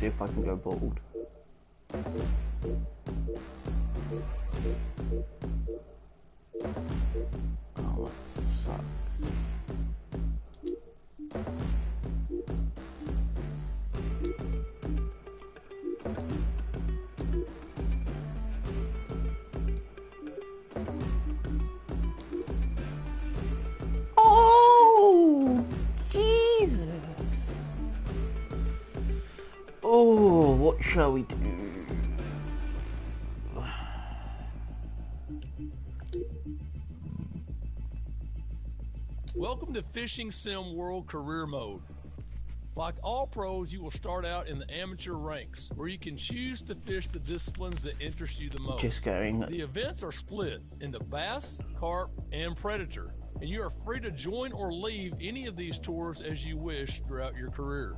see if I can go bald. Oh, that sucks. Oh, Jesus. Oh, what shall we do? Welcome to Fishing Sim World Career Mode. Like all pros, you will start out in the amateur ranks, where you can choose to fish the disciplines that interest you the most. Just going. The events are split into bass, carp, and predator, and you are free to join or leave any of these tours as you wish throughout your career.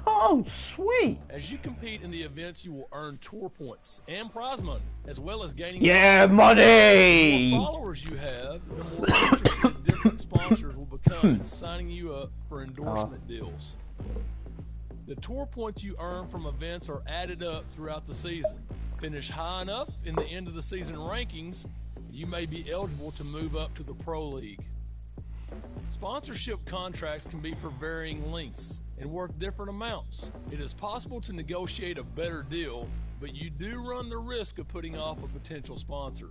Oh, sweet. As you compete in the events, you will earn tour points and prize money, as well as gaining money. The more followers you have, the more interested different sponsors will become in signing you up for endorsement deals. The tour points you earn from events are added up throughout the season. Finish high enough in the end of the season rankings, you may be eligible to move up to the Pro League. Sponsorship contracts can be for varying lengths and worth different amounts. It is possible to negotiate a better deal, but you do run the risk of putting off a potential sponsor.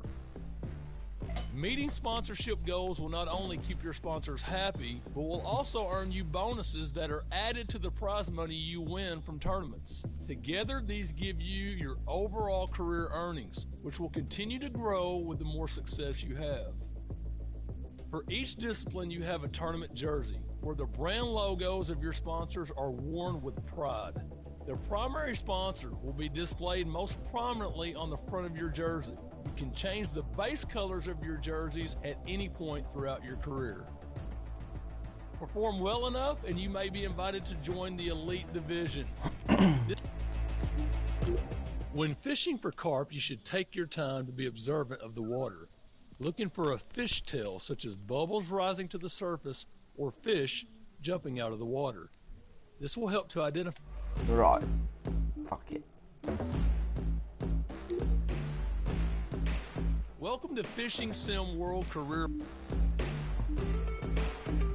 Meeting sponsorship goals will not only keep your sponsors happy, but will also earn you bonuses that are added to the prize money you win from tournaments. Together, these give you your overall career earnings, which will continue to grow with the more success you have. For each discipline, you have a tournament jersey, where the brand logos of your sponsors are worn with pride. Their primary sponsor will be displayed most prominently on the front of your jersey. You can change the base colors of your jerseys at any point throughout your career. Perform well enough and you may be invited to join the elite division. When fishing for carp, you should take your time to be observant of the water, looking for a fish tail such as bubbles rising to the surface or fish jumping out of the water. This will help to identify. Right. Fuck it. Welcome to Fishing Sim World Career.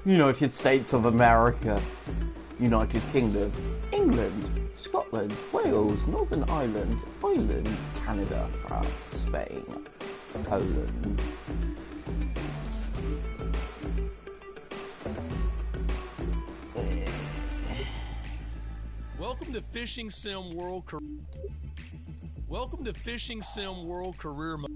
United States of America, United Kingdom, England, Scotland, Wales, Northern Ireland, Ireland, Canada, France, Spain, Poland. Welcome to Fishing Sim World Career. Welcome to Fishing Sim World Career Mode.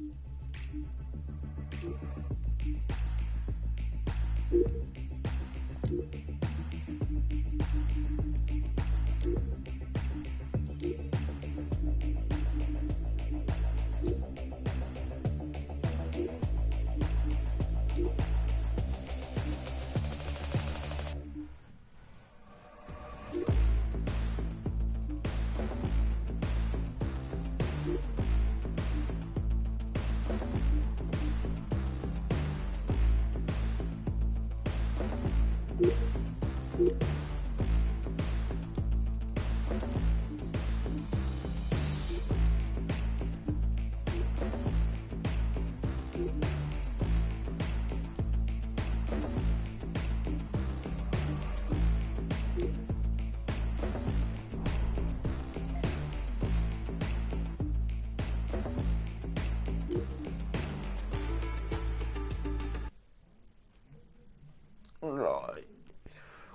Right.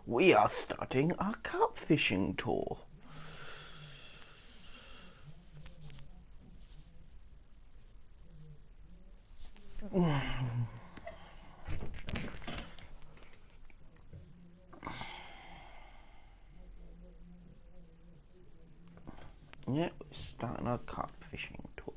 We are starting our carp fishing tour. Yeah, we're starting our carp fishing tour.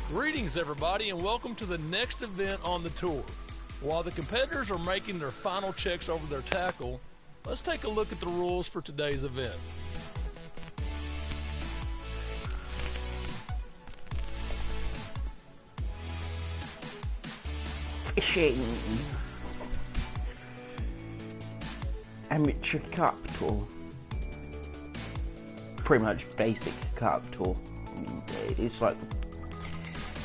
Greetings, everybody, and welcome to the next event on the tour. While the competitors are making their final checks over their tackle, let's take a look at the rules for today's event. Fishing. Amateur Cup Tour. Pretty much basic Cup Tour. I mean, it's like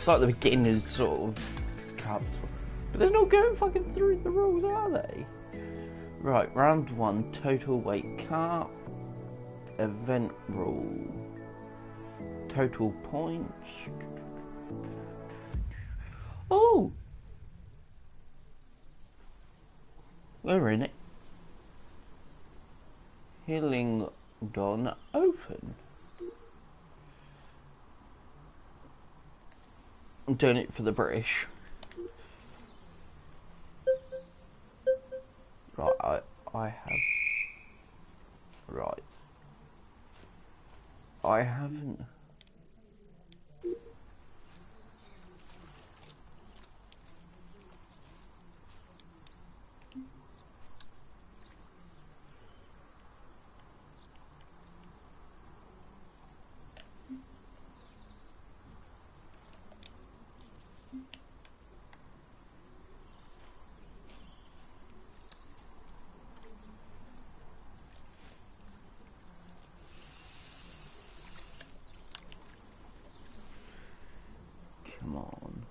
the beginner's sort of Cup Tour. But they're not going fucking through the rules, are they? Right, round 1, total weight carp. Event rule. Total points. Oh! We're in it. Hillingdon Open. I'm doing it for the British. Right, I have. Right. I haven't. Come on.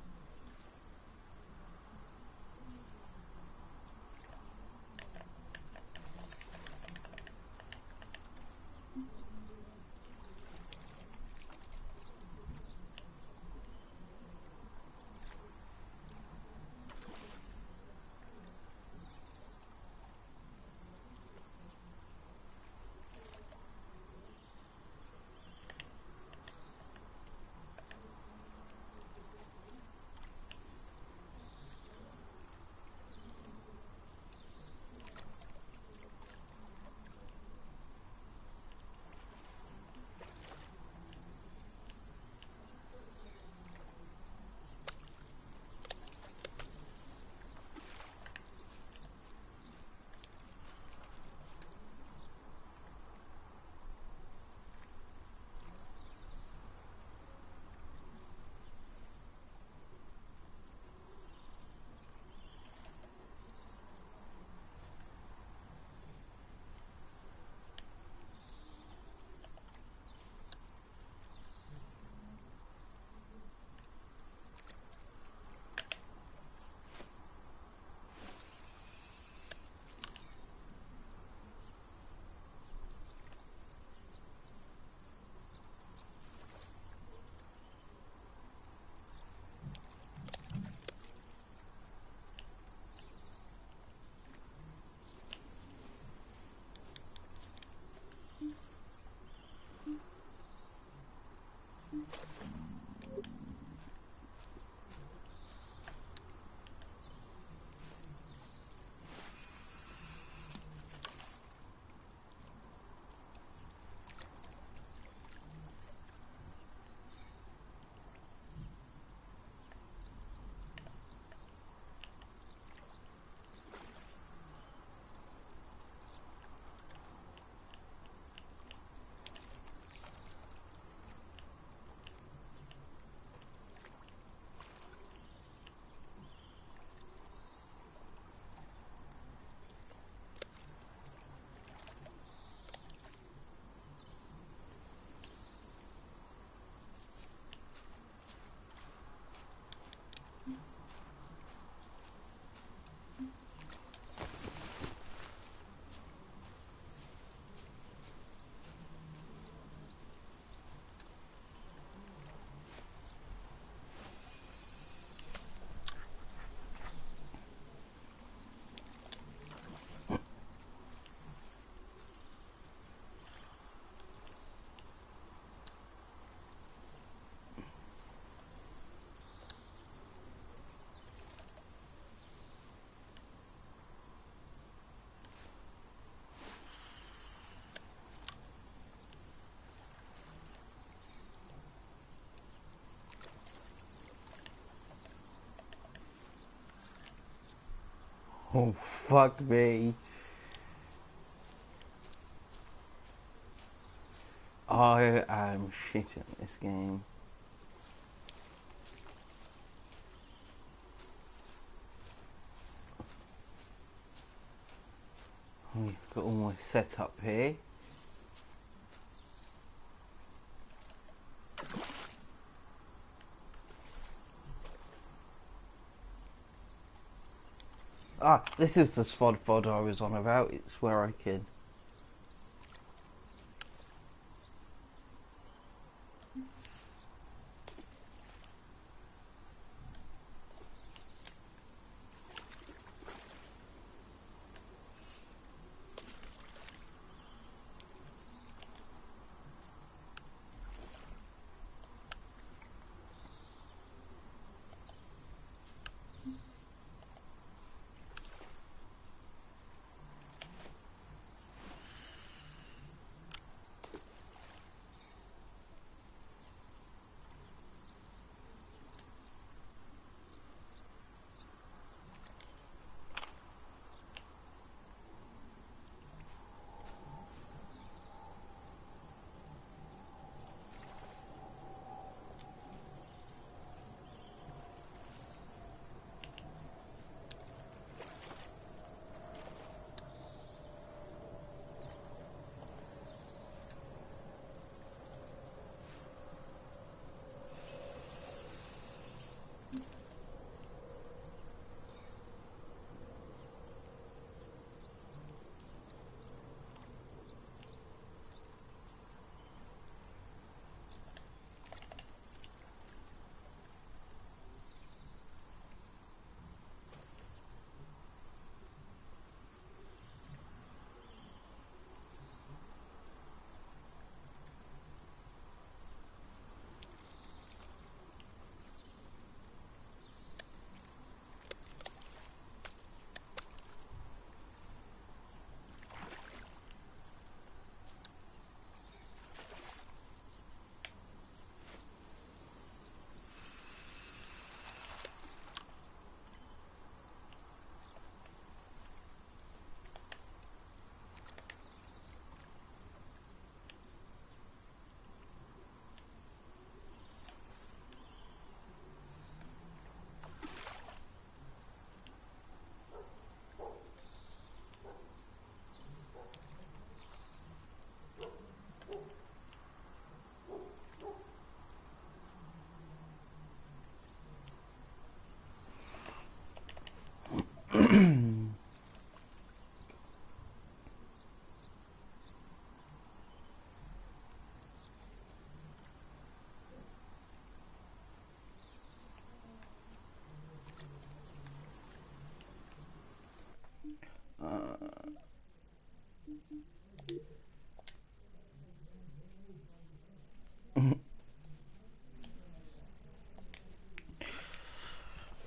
Oh, fuck me. I am shit at this game. We've got all my setup here. Ah, this is the spot pod I was on about. It's where I can...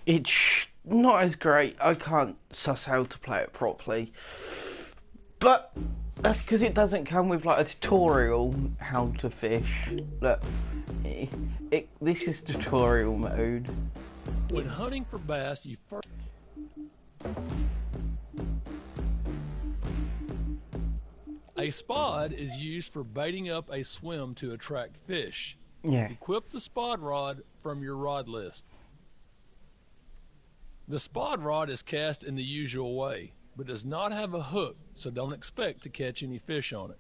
It's not as great. I can't suss how to play it properly. But that's because it doesn't come with like a tutorial how to fish. Look, this is tutorial mode. When hunting for bass, you first... A spod is used for baiting up a swim to attract fish. Yeah. Equip the spod rod from your rod list. The spod rod is cast in the usual way, but does not have a hook, so don't expect to catch any fish on it.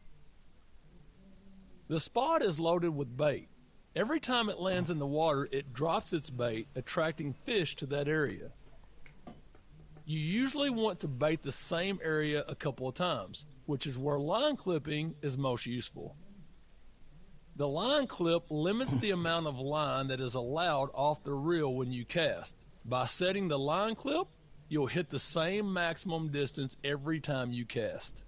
The spod is loaded with bait. Every time it lands in the water, it drops its bait, attracting fish to that area. You usually want to bait the same area a couple of times, which is where line clipping is most useful. The line clip limits the amount of line that is allowed off the reel when you cast. By setting the line clip, you'll hit the same maximum distance every time you cast.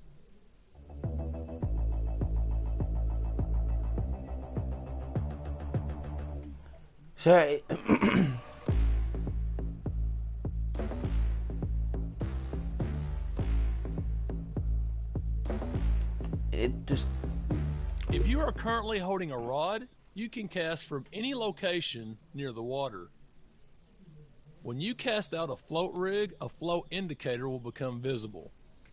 So it just... If you are currently holding a rod, you can cast from any location near the water. When you cast out a float rig, a float indicator will become visible.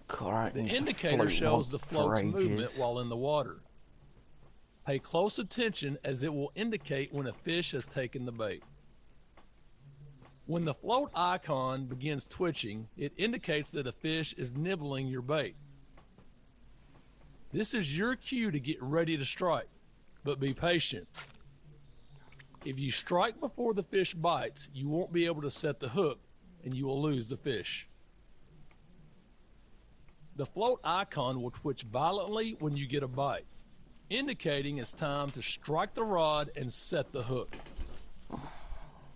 God, The indicator shows the float's movement while in the water. Pay close attention as it will indicate when a fish has taken the bait. When the float icon begins twitching, it indicates that a fish is nibbling your bait. This is your cue to get ready to strike, but be patient. If you strike before the fish bites, you won't be able to set the hook and you will lose the fish. The float icon will twitch violently when you get a bite, indicating it's time to strike the rod and set the hook.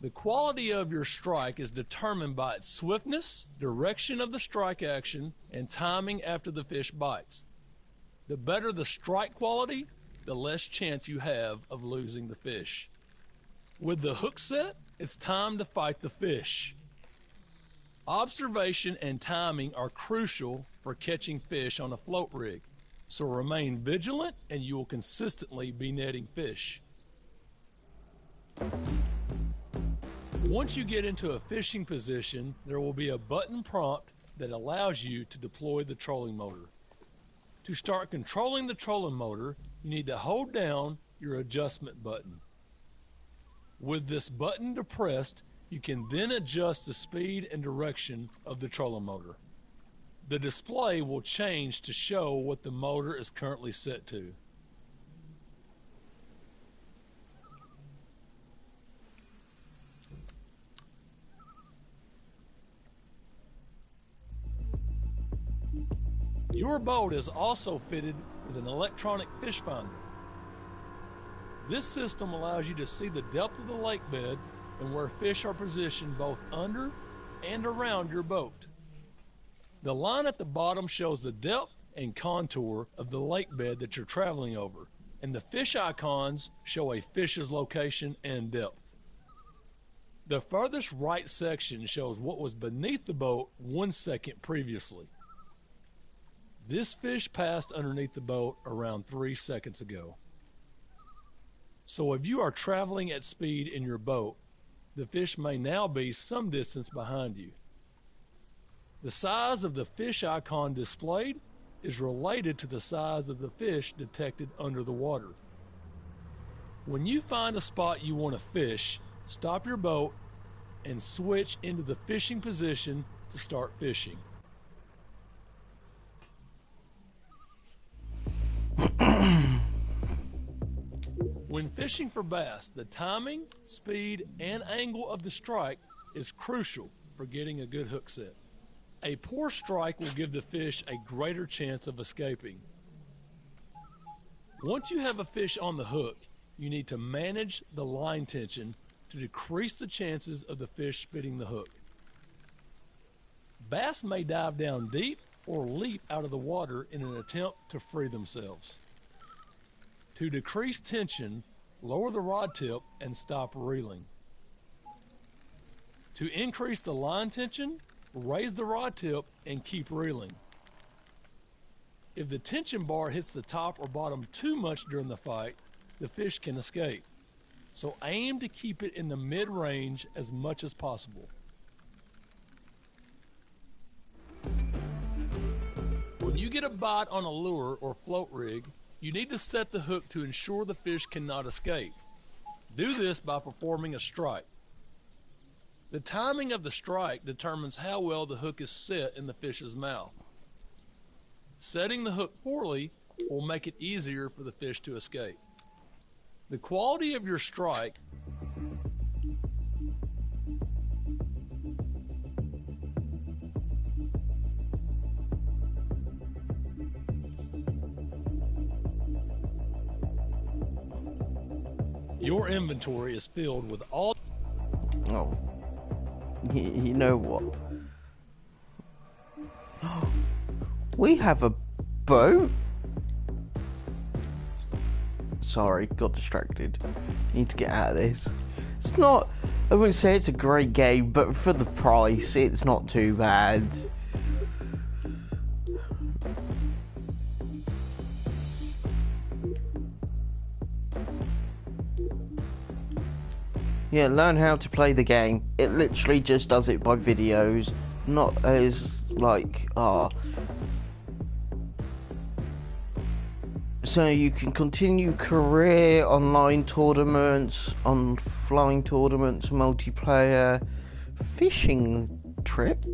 The quality of your strike is determined by its swiftness, direction of the strike action, and timing after the fish bites. The better the strike quality, the less chance you have of losing the fish. With the hook set, it's time to fight the fish. Observation and timing are crucial for catching fish on a float rig, so remain vigilant and you will consistently be netting fish. Once you get into a fishing position, there will be a button prompt that allows you to deploy the trolling motor. To start controlling the trolling motor, you need to hold down your adjustment button. With this button depressed, you can then adjust the speed and direction of the trolling motor. The display will change to show what the motor is currently set to. Your boat is also fitted with an electronic fish finder. This system allows you to see the depth of the lake bed and where fish are positioned both under and around your boat. The line at the bottom shows the depth and contour of the lake bed that you're traveling over, and the fish icons show a fish's location and depth. The furthest right section shows what was beneath the boat 1 second previously. This fish passed underneath the boat around 3 seconds ago. So if you are traveling at speed in your boat, the fish may now be some distance behind you. The size of the fish icon displayed is related to the size of the fish detected under the water. When you find a spot you want to fish, stop your boat and switch into the fishing position to start fishing. When fishing for bass, the timing, speed, and angle of the strike is crucial for getting a good hook set. A poor strike will give the fish a greater chance of escaping. Once you have a fish on the hook, you need to manage the line tension to decrease the chances of the fish spitting the hook. Bass may dive down deep or leap out of the water in an attempt to free themselves. To decrease tension, lower the rod tip and stop reeling. To increase the line tension, raise the rod tip and keep reeling. If the tension bar hits the top or bottom too much during the fight, the fish can escape. So aim to keep it in the mid-range as much as possible. When you get a bite on a lure or float rig, you need to set the hook to ensure the fish cannot escape. Do this by performing a strike. The timing of the strike determines how well the hook is set in the fish's mouth. Setting the hook poorly will make it easier for the fish to escape. The quality of your strike Your inventory is filled with all... Oh. You know what? We have a boat? Sorry, got distracted. Need to get out of this. It's not... I wouldn't say it's a great game, but for the price, it's not too bad. Yeah, learn how to play the game. It literally just does it by videos, not as like So you can continue career online tournaments, flying tournaments, multiplayer, fishing trip.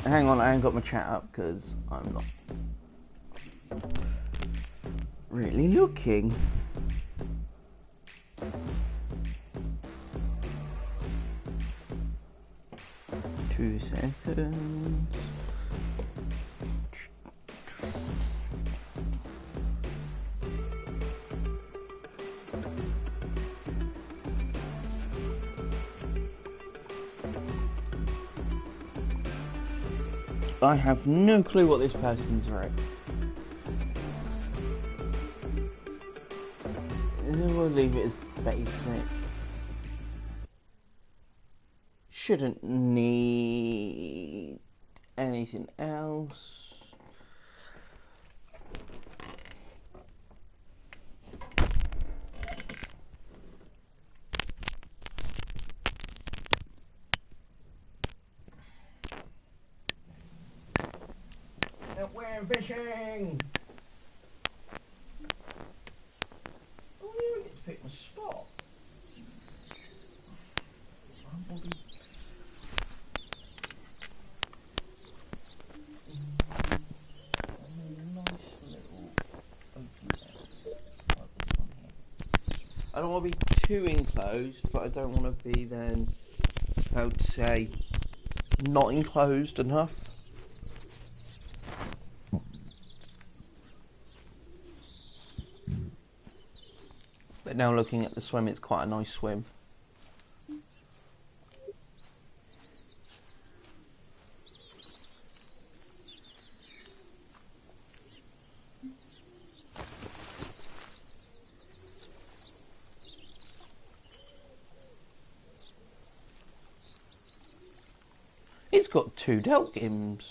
Hang on, I ain't got my chat up because I'm not really looking. Two seconds. I have no clue what this person's right. We'll leave it as basic. Shouldn't need anything else. We're fishing! Oh, you get to pick my spot. I don't want to be too enclosed, but I don't want to be then, how to say, not enclosed enough. But now looking at the swim, it's quite a nice swim. It's got 2 Delkims.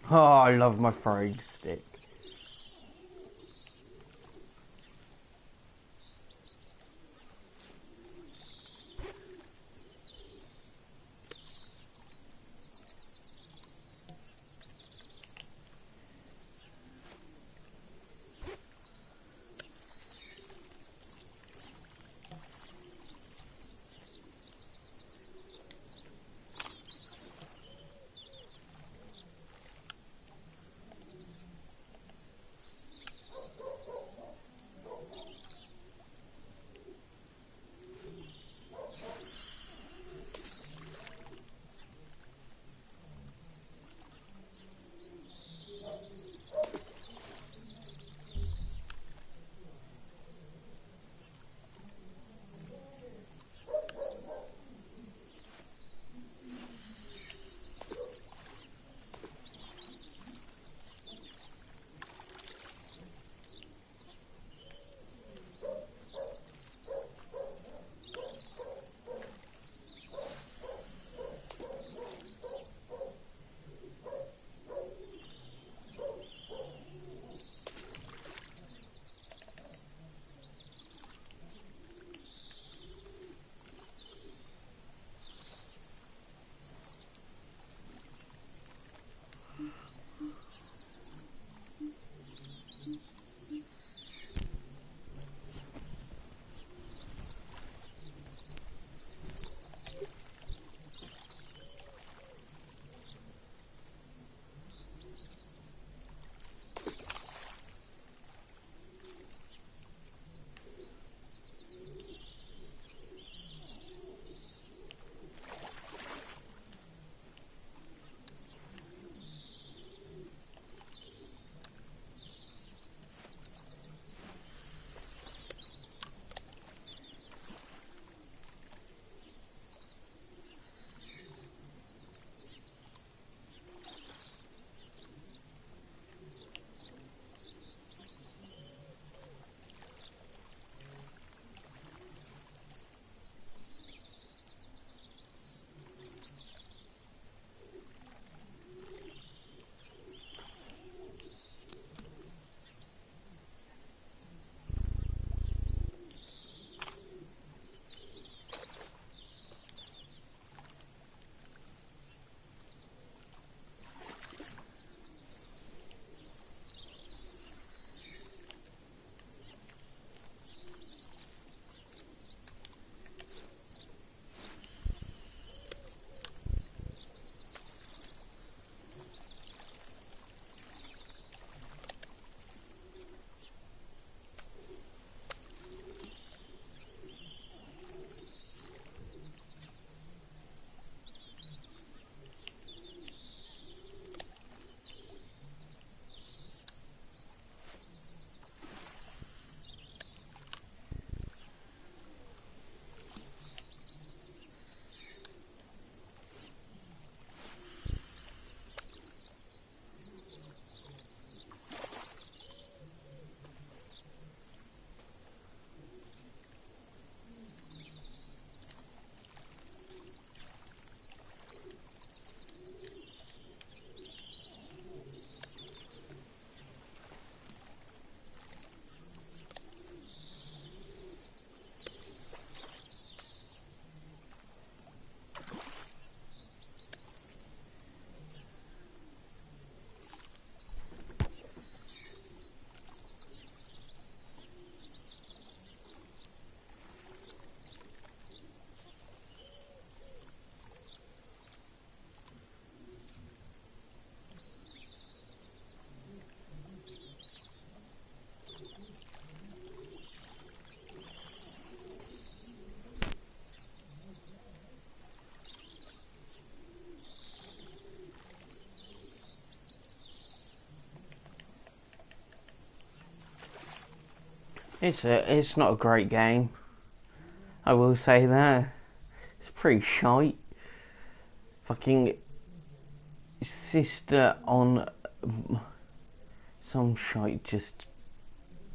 Oh, I love my throwing stick. It's not a great game. I will say that. It's pretty shite. Fucking sister on some shite just